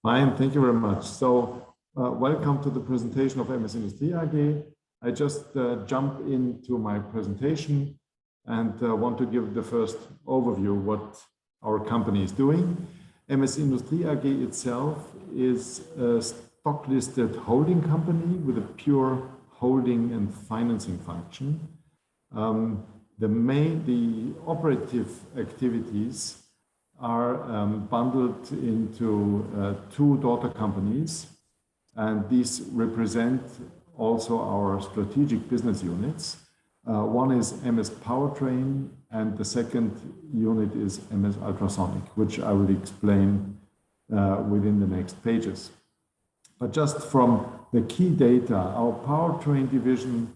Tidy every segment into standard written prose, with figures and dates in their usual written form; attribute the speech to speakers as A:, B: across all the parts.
A: Fine, thank you very much. So, welcome to the presentation of MS Industrie AG. I just jump into my presentation and want to give the first overview what our company is doing. MS Industrie AG itself is a stock-listed holding company with a pure holding and financing function. The operative activities are bundled into two daughter companies, and these represent also our strategic business units. One is MS Powertrain, and the second unit is MS Ultrasonic, which I will explain within the next pages. But just from the key data, our Powertrain division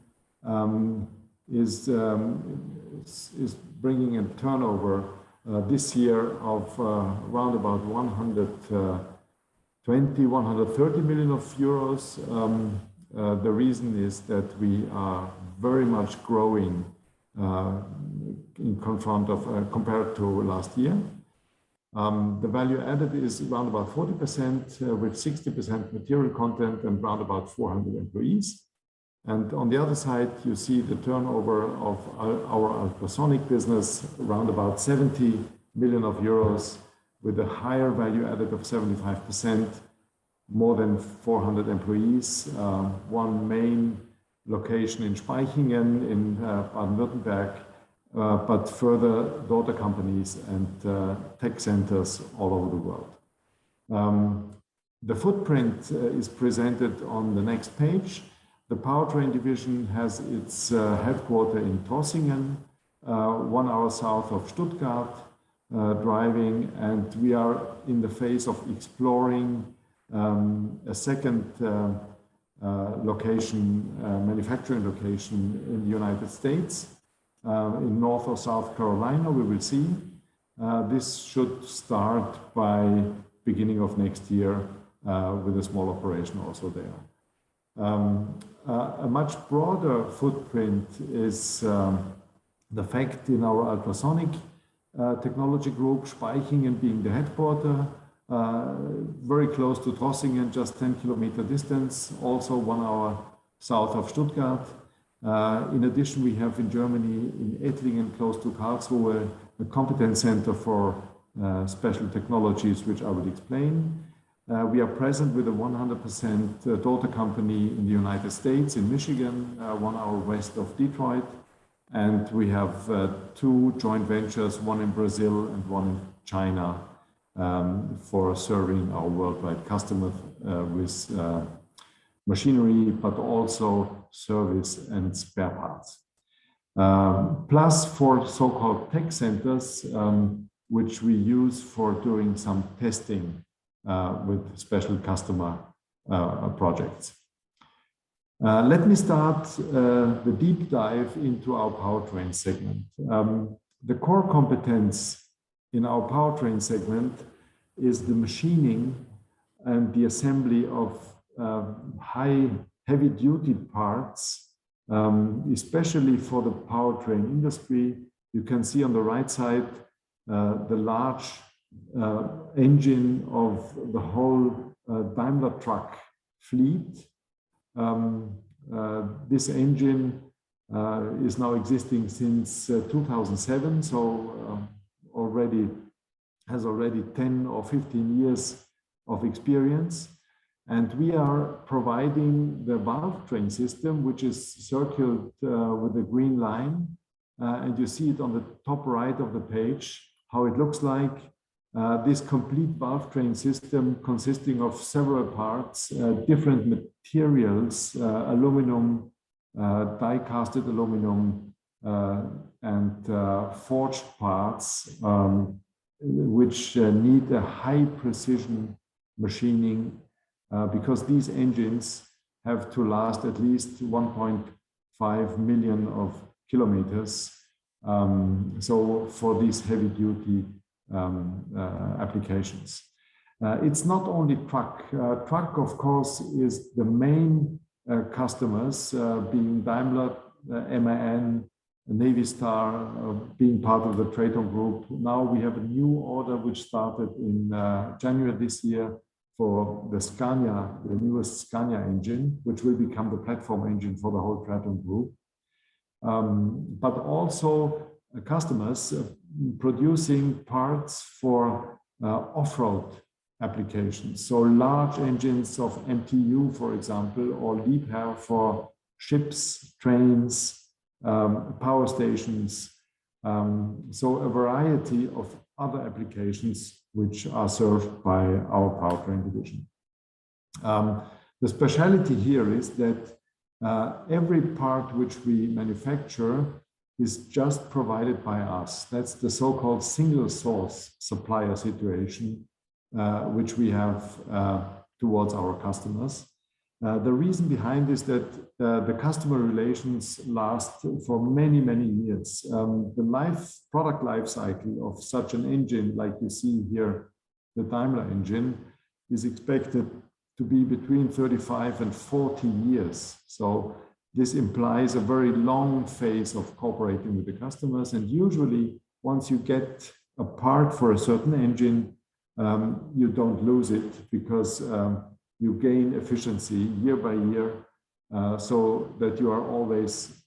A: is bringing a turnover this year of around about 130 million euros. The reason is that we are very much growing compared to last year. The value added is around about 40% with 60% material content and around about 400 employees. And on the other side, you see the turnover of our ultrasonic business, around about 70 million euros, with a higher value added of 75%, more than 400 employees, one main location in Spaichingen in Baden-Württemberg, but further daughter companies and tech centers all over the world. The footprint is presented on the next page. The Powertrain division has its headquarters in Trossingen, 1 hour south of Stuttgart, driving, and we are in the phase of exploring a second manufacturing location in the United States, in North or South Carolina, we will see. This should start by beginning of next year with a small operation also there. A much broader footprint is the fact in our ultrasonic technology group, Spaichingen being the headquarter, very close to Trossingen, just 10 kilometer distance, also 1 hour south of Stuttgart. In addition, we have in Germany, in Ettlingen, close to Karlsruhe, a competence center for special technologies, which I will explain. We are present with a 100% daughter company in the United States, in Michigan, 1 hour west of Detroit. And we have 2 joint ventures, one in Brazil and one in China, for serving our worldwide customers with machinery, but also service and spare parts. Plus 4 so-called tech centers, which we use for doing some testing with special customer projects. Let me start the deep dive into our Powertrain segment. The core competence in our Powertrain segment is the machining and the assembly of heavy-duty parts, especially for the powertrain industry. You can see on the right side the large engine of the whole Daimler truck fleet. This engine is now existing since 2007, so has already 10 or 15 years of experience. And we are providing the valve train system, which is circled with a green line. And you see it on the top right of the page, how it looks like. This complete valve train system consisting of several parts, different materials, aluminum, die-casted aluminum, and forged parts, which need a high precision machining, because these engines have to last at least 1.5 million of kilometers. So for these heavy duty applications. It's not only truck. Truck, of course, is the main customers, being Daimler, MAN, Navistar, being part of the Traton Group. Now we have a new order which started in January this year for the Scania, the newest Scania engine, which will become the platform engine for the whole Traton group. But also customers producing parts for off-road applications. So large engines of MTU, for example, or Liebherr for ships, trains, power stations. So a variety of other applications which are served by our Powertrain division. The specialty here is that every part which we manufacture is just provided by us. That's the so-called single source supplier situation, which we have towards our customers. The reason behind is that the customer relations last for many, many years. The product life cycle of such an engine, like you see here, the Daimler engine, is expected to be between 35 and 40 years. So this implies a very long phase of cooperating with the customers. And usually, once you get a part for a certain engine, you don't lose it because you gain efficiency year by year, so that you are always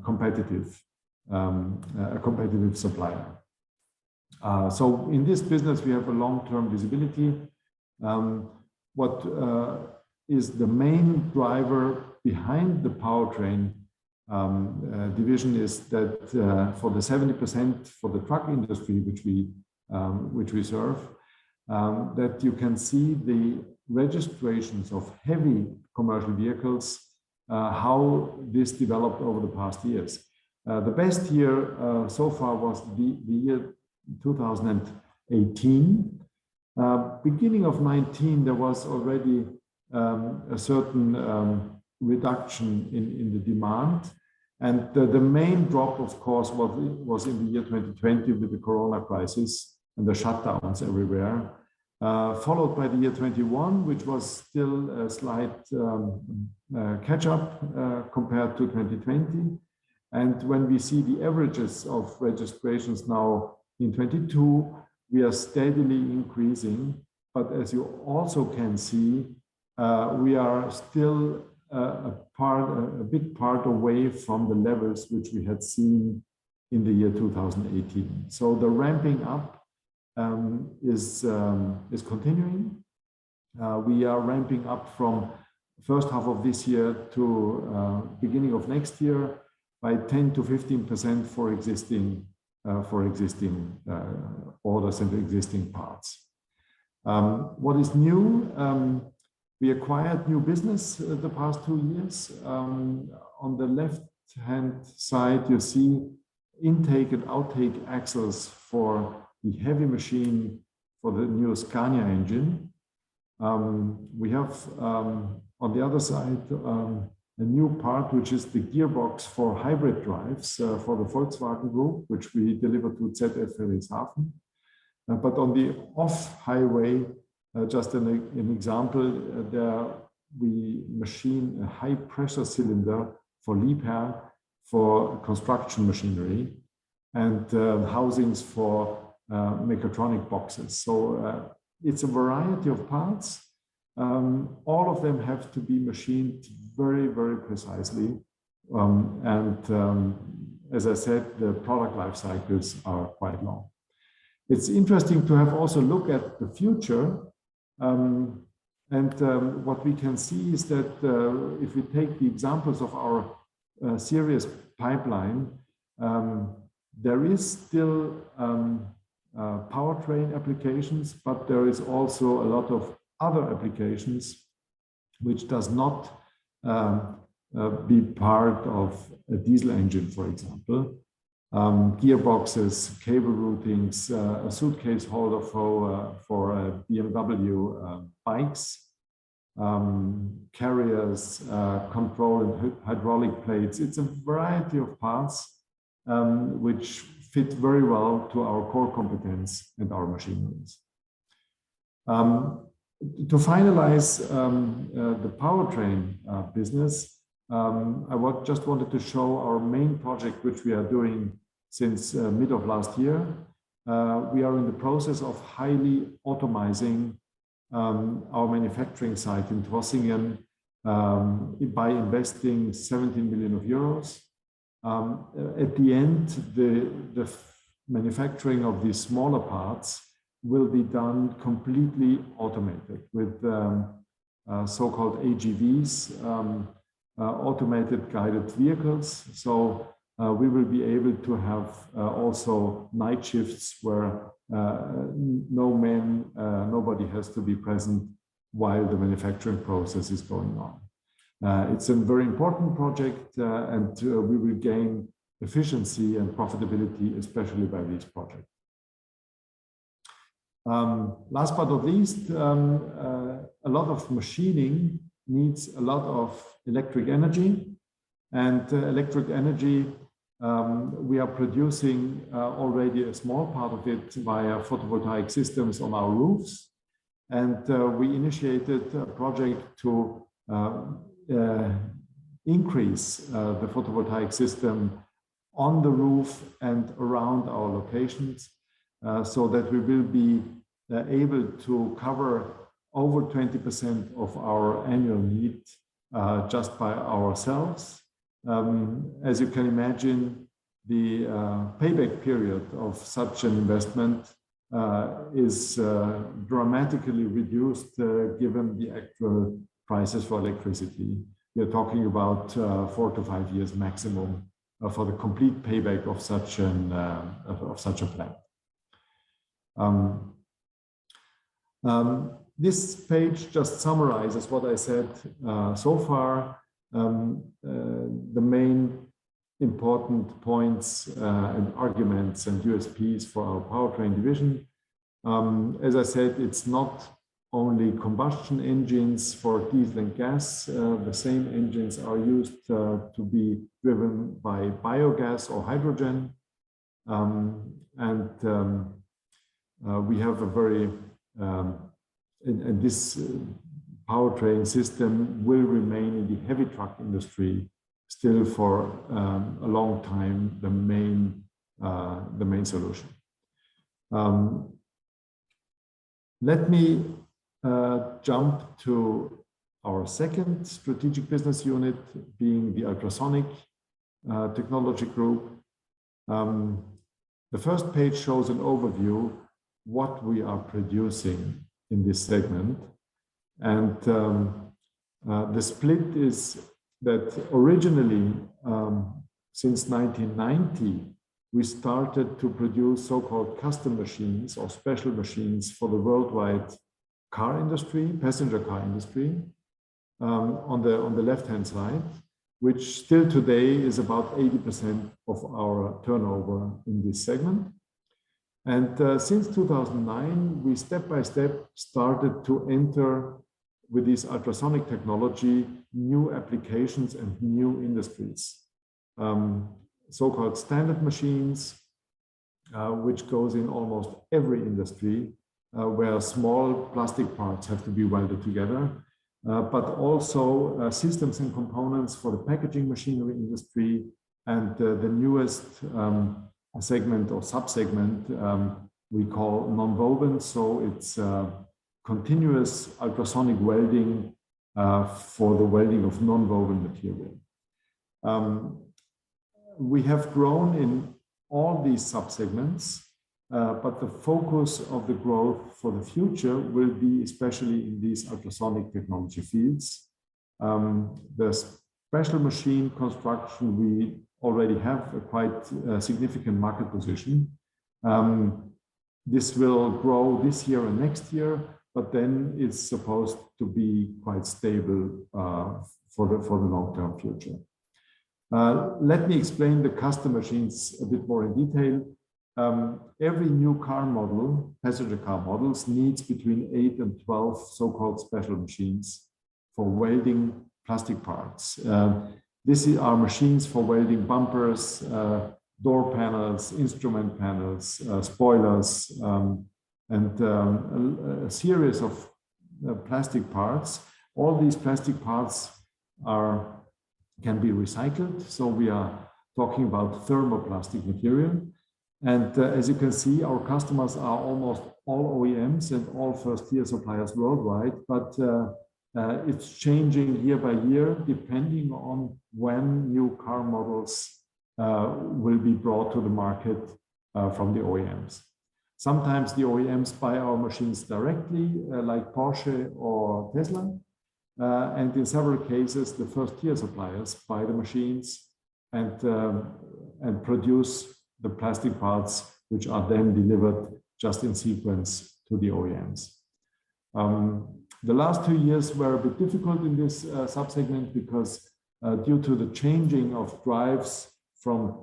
A: competitive, a competitive supplier. So in this business, we have a long-term visibility. What is the main driver behind the Powertrain division is that for the 70% for the truck industry, which we serve, that you can see the registrations of heavy commercial vehicles, how this developed over the past years. The best year so far was the year 2018. Beginning of 19, there was already a certain reduction in the demand. And the main drop, of course, was in the year 2020 with the Corona crisis and the shutdowns everywhere. Followed by the year 21, which was still a slight catch-up compared to 2020. And when we see the averages of registrations now in 22, we are steadily increasing. But as you also can see, we are still a big part away from the levels which we had seen in the year 2018. So the ramping up is continuing. We are ramping up from first half of this year to beginning of next year by 10 to 15% for existing orders and existing parts. What is new? We acquired new business the past 2 years. On the left-hand side, you see intake and outtake axles for the heavy machine for the new Scania engine. We have on the other side a new part, which is the gearbox for hybrid drives for the Volkswagen Group, which we deliver to ZF Friedrichshafen. But on the off-highway, just an example, there we machine a high-pressure cylinder for Liebherr for construction machinery and housings for mechatronic boxes. So it's a variety of parts. All of them have to be machined very, very precisely. As I said, the product life cycles are quite long. It's interesting to have also look at the future. What we can see is that if we take the examples of our series pipeline, there is still powertrain applications, but there is also a lot of other applications which does not be part of a diesel engine, for example. Gearboxes, cable routings, a suitcase holder for BMW bikes, carriers, control and hydraulic plates. It's a variety of parts which fit very well to our core competence and our machineries. To finalize the Powertrain business, I just wanted to show our main project, which we are doing since mid of last year. We are in the process of highly automizing our manufacturing site in Trossingen by investing 17 million euros. At the end, the manufacturing of these smaller parts will be done completely automated with so-called AGVs, automated guided vehicles. So we will be able to have also night shifts where nobody has to be present while the manufacturing process is going on. It's a very important project, and we will gain efficiency and profitability, especially by this project. Last but not least, a lot of machining needs a lot of electric energy, and electric energy, we are producing already a small part of it via photovoltaic systems on our roofs. And we initiated a project to increase the photovoltaic system on the roof and around our locations, so that we will be able to cover over 20% of our annual need just by ourselves. As you can imagine, the payback period of such an investment is dramatically reduced given the actual prices for electricity. We are talking about 4 to 5 years maximum for the complete payback of such a plant. This page just summarizes what I said so far. The main important points and arguments and USPs for our powertrain division. As I said, it's not only combustion engines for diesel and gas. The same engines are used to be driven by biogas or hydrogen. We have a very, and this powertrain system will remain in the heavy truck industry still for a long time, the main solution. Let me jump to our second strategic business unit, being the Ultrasonic technology group. The first page shows an overview what we are producing in this segment. And the split is that originally, since 1990, we started to produce so-called custom machines or special machines for the worldwide car industry, passenger car industry, on the left-hand side, which still today is about 80% of our turnover in this segment. And since 2009, we step by step started to enter with this ultrasonic technology new applications and new industries. So-called standard machines, which goes in almost every industry, where small plastic parts have to be welded together, but also systems and components for the packaging machinery industry, and the newest segment or sub-segment we call non-woven. So it's continuous ultrasonic welding for the welding of non-woven material. We have grown in all these sub-segments, but the focus of the growth for the future will be especially in these ultrasonic technology fields. The special machine construction, we already have a quite significant market position. This will grow this year and next year, but then it's supposed to be quite stable for the long-term future. Let me explain the custom machines a bit more in detail. Every new car model, passenger car models, needs between 8 and 12 so-called special machines for welding plastic parts. These are machines for welding bumpers, door panels, instrument panels, spoilers, and a series of plastic parts. All these plastic parts can be recycled. So we are talking about thermoplastic material. And as you can see, our customers are almost all OEMs and all first-tier suppliers worldwide, but it's changing year by year, depending on when new car models will be brought to the market from the OEMs. Sometimes the OEMs buy our machines directly, like Porsche or Tesla. And in several cases, the first-tier suppliers buy the machines and produce the plastic parts, which are then delivered just in sequence to the OEMs. The last 2 years were a bit difficult in this subsegment because due to the changing of drives from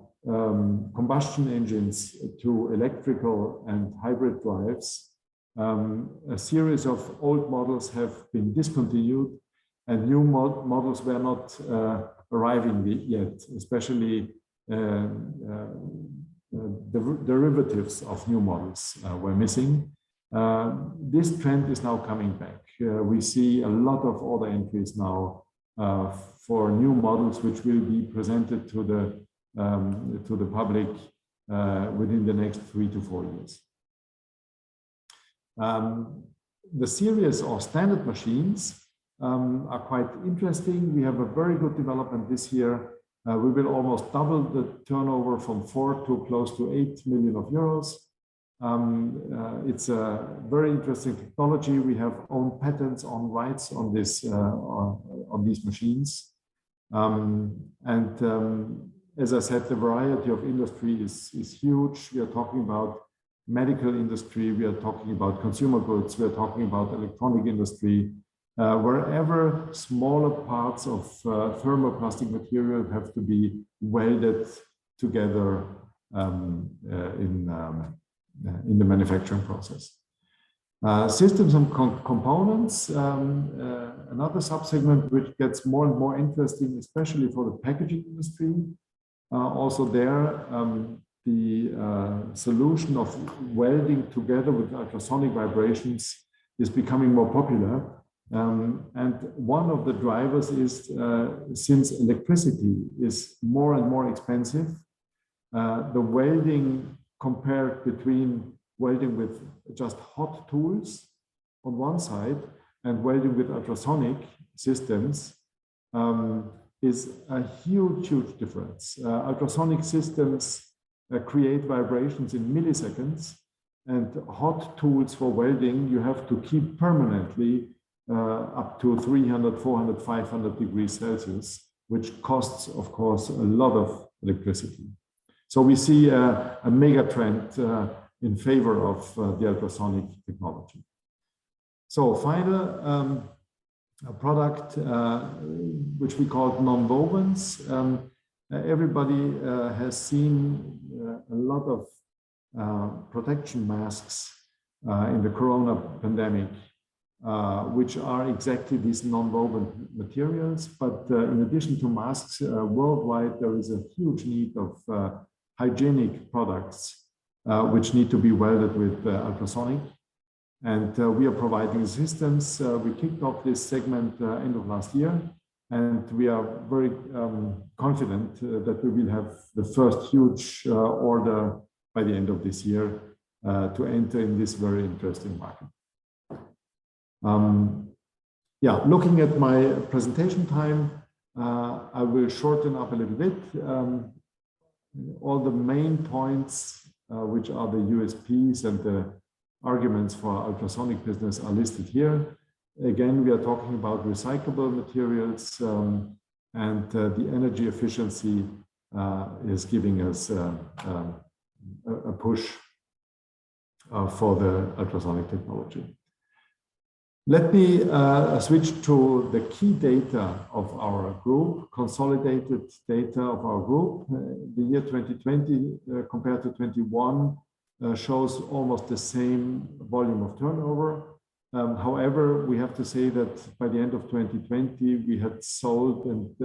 A: combustion engines to electrical and hybrid drives, a series of old models have been discontinued and new models were not arriving yet, especially the derivatives of new models were missing. This trend is now coming back. We see a lot of order entries now for new models which will be presented to the public within the next 3 to 4 years. The series or standard machines are quite interesting. We have a very good development this year. We will almost double the turnover from 4 to close to 8 million euros. It's a very interesting technology. We have own patents on rights on this on these machines. As I said, the variety of industry is huge. We are talking about medical industry. We are talking about consumer goods. We are talking about electronic industry. Wherever smaller parts of thermoplastic material have to be welded together in the manufacturing process. Systems and components, another subsegment which gets more and more interesting, especially for the packaging industry. Also there, the solution of welding together with ultrasonic vibrations is becoming more popular. And one of the drivers is since electricity is more and more expensive, the welding compared between welding with just hot tools on one side and welding with ultrasonic systems is a huge difference. Ultrasonic systems create vibrations in milliseconds, and hot tools for welding you have to keep permanently up to 300, 400, 500 degrees Celsius, which costs, of course, a lot of electricity. So we see a mega trend in favor of the ultrasonic technology. So final product, which we call non-wovens. Everybody has seen a lot of protection masks in the corona pandemic, which are exactly these non-woven materials. But in addition to masks, worldwide, there is a huge need of hygienic products which need to be welded with ultrasonic. And we are providing systems. We kicked off this segment end of last year, and we are very confident that we will have the first huge order by the end of this year to enter in this very interesting market. Yeah, looking at my presentation time, I will shorten up a little bit. All the main points, which are the USPs and the arguments for ultrasonic business, are listed here. Again, we are talking about recyclable materials, and the energy efficiency is giving us a push for the ultrasonic technology. Let me switch to the key data of our group, consolidated data of our group. The year 2020 compared to 2021 shows almost the same volume of turnover. However, we have to say that by the end of 2020, we had sold and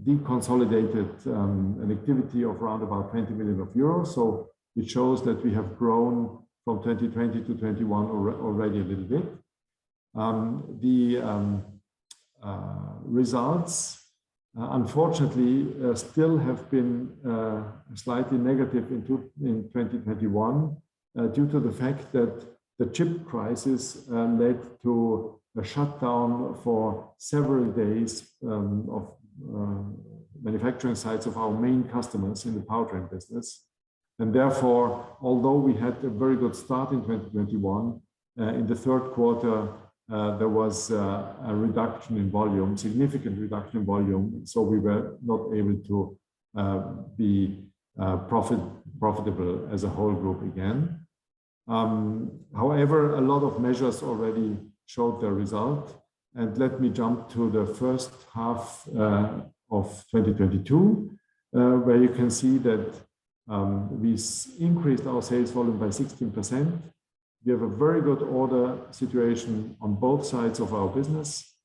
A: deconsolidated an activity of around about 20 million euros. So it shows that we have grown from 2020 to 21 already a little bit. The results unfortunately still have been slightly negative in 2021 due to the fact that the chip crisis led to a shutdown for several days of manufacturing sites of our main customers in the powertrain business. And therefore, although we had a very good start in 2021, in the third quarter, there was a reduction in volume, significant reduction in volume. So we were not able to be profitable as a whole group again. However, a lot of measures already showed their result. And let me jump to the first half of 2022, where you can see that we increased our sales volume by 16%. We have a very good order situation on both sides of our business.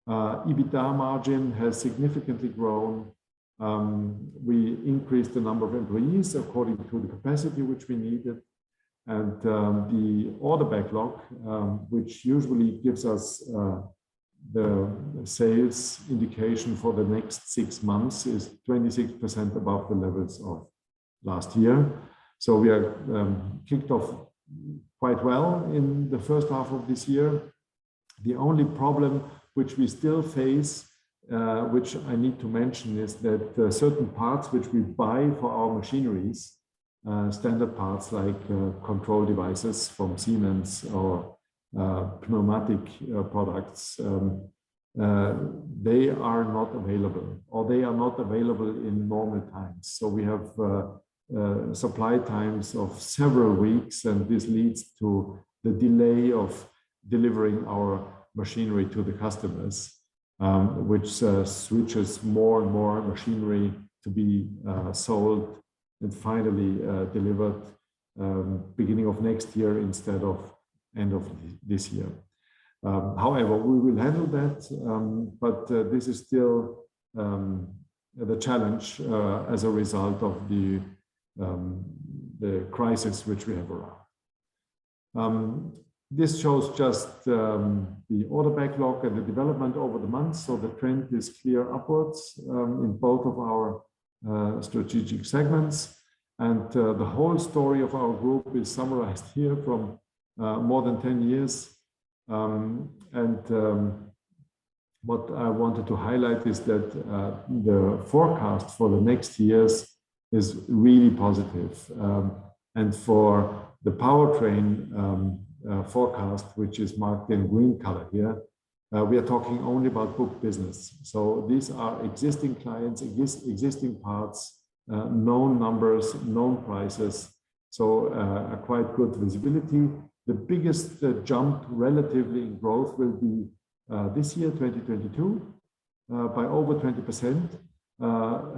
A: EBITDA margin has significantly grown. We increased the number of employees according to the capacity which we needed. And the order backlog, which usually gives us the sales indication for the next 6 months, is 26% above the levels of last year. So we are kicked off quite well in the first half of this year. The only problem which we still face, which I need to mention, is that certain parts which we buy for our machineries, standard parts like control devices from Siemens or pneumatic products, they are not available, or they are not available in normal times. So we have supply times of several weeks, and this leads to the delay of delivering our machinery to the customers, which switches more and more machinery to be sold and finally delivered beginning of next year instead of end of this year. However, we will handle that, but this is still the challenge as a result of the crisis which we have around. This shows just the order backlog and the development over the months. So the trend is clear upwards in both of our strategic segments. And the whole story of our group is summarized here from more than 10 years. What I wanted to highlight is that the forecast for the next years is really positive. And for the powertrain forecast, which is marked in green color here, we are talking only about book business. So these are existing clients, existing parts, known numbers, known prices. So a quite good visibility. The biggest jump relatively in growth will be this year, 2022, by over 20%,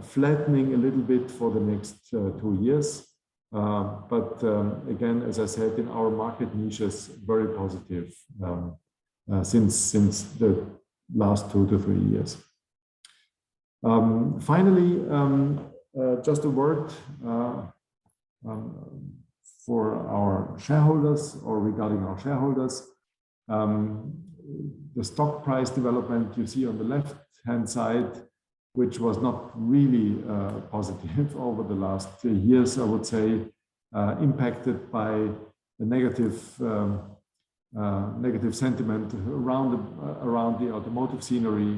A: flattening a little bit for the next 2 years. But again, as I said, in our market niches, very positive since the last 2 to 3 years. Finally, just a word for our shareholders, or regarding our shareholders. The stock price development you see on the left-hand side, which was not really positive over the last years, I would say, impacted by the negative sentiment around the automotive scenery,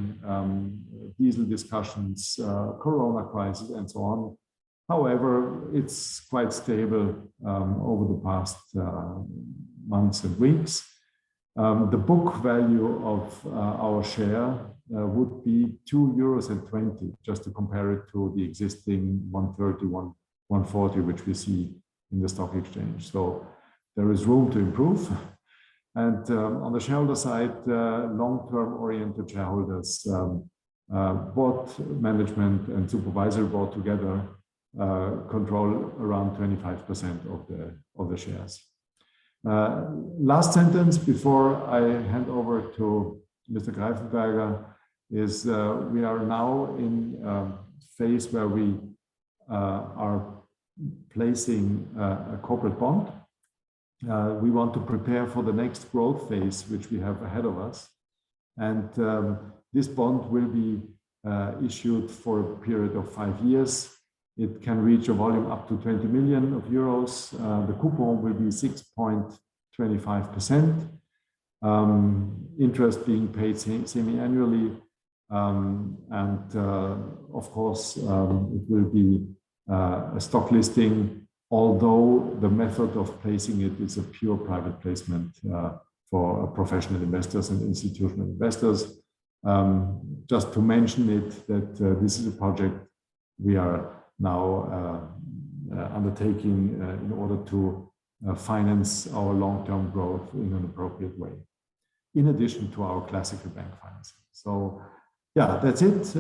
A: diesel discussions, Corona crisis, and so on. However, it's quite stable over the past months and weeks. The book value of our share would be €2.20, just to compare it to the existing 130, 140, which we see in the stock exchange. So there is room to improve. And on the shareholder side, long-term oriented shareholders, board management and supervisory board together control around 25% of the shares. Last sentence before I hand over to Mr. Greifenberger is we are now in a phase where we are placing a corporate bond. We want to prepare for the next growth phase, which we have ahead of us. And this bond will be issued for a period of 5 years. It can reach a volume up to 20 million euros. The coupon will be 6.25%. Interest being paid semi-annually. Of course, it will be a stock listing, although the method of placing it is a pure private placement for professional investors and institutional investors. Just to mention it, that this is a project we are now undertaking in order to finance our long-term growth in an appropriate way, in addition to our classical bank financing. So yeah, that's it.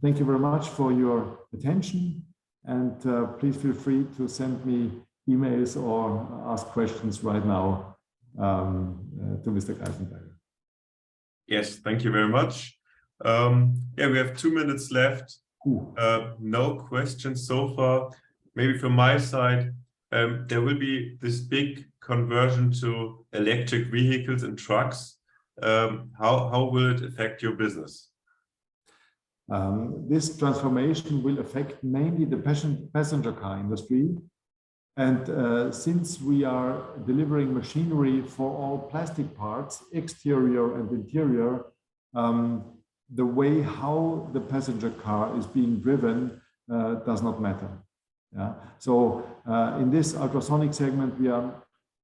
A: Thank you very much for your attention, and please feel free to send me emails or ask questions right now to Mr. Greifenberger.
B: Yes, thank you very much. Yeah, we have 2 minutes left. No questions so far. Maybe from my side, there will be this big conversion to electric vehicles and trucks. How will it affect your business?
A: This transformation will affect mainly the passenger car industry. And since we are delivering machinery for all plastic parts, exterior and interior, the way how the passenger car is being driven does not matter. Yeah? So in this ultrasonic segment, we are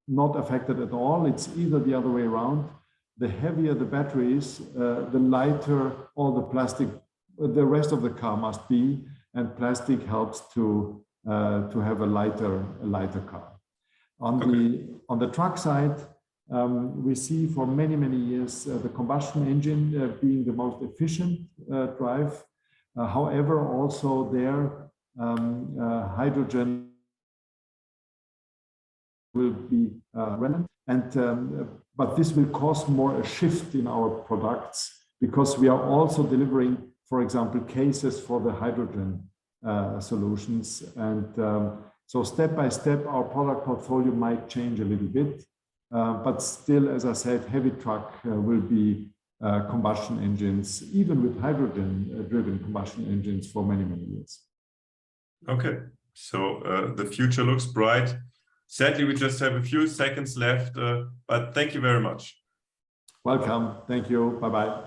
A: not affected at all. It's either the other way around. The heavier the batteries, the lighter all the plastic, the rest of the car must be, and plastic helps to have a lighter car. On the truck side, we see for many years the combustion engine being the most efficient drive. However, also there hydrogen will be relevant, but this will cause more a shift in our products, because we are also delivering, for example, cases for the hydrogen solutions, and so step by step our product portfolio might change a little bit, but still, as I said, heavy truck will be combustion engines, even with hydrogen driven combustion engines, for many years. Okay, so the future looks bright. Sadly, we just have a few seconds left, but thank you very much. Welcome. Thank you. Bye-bye.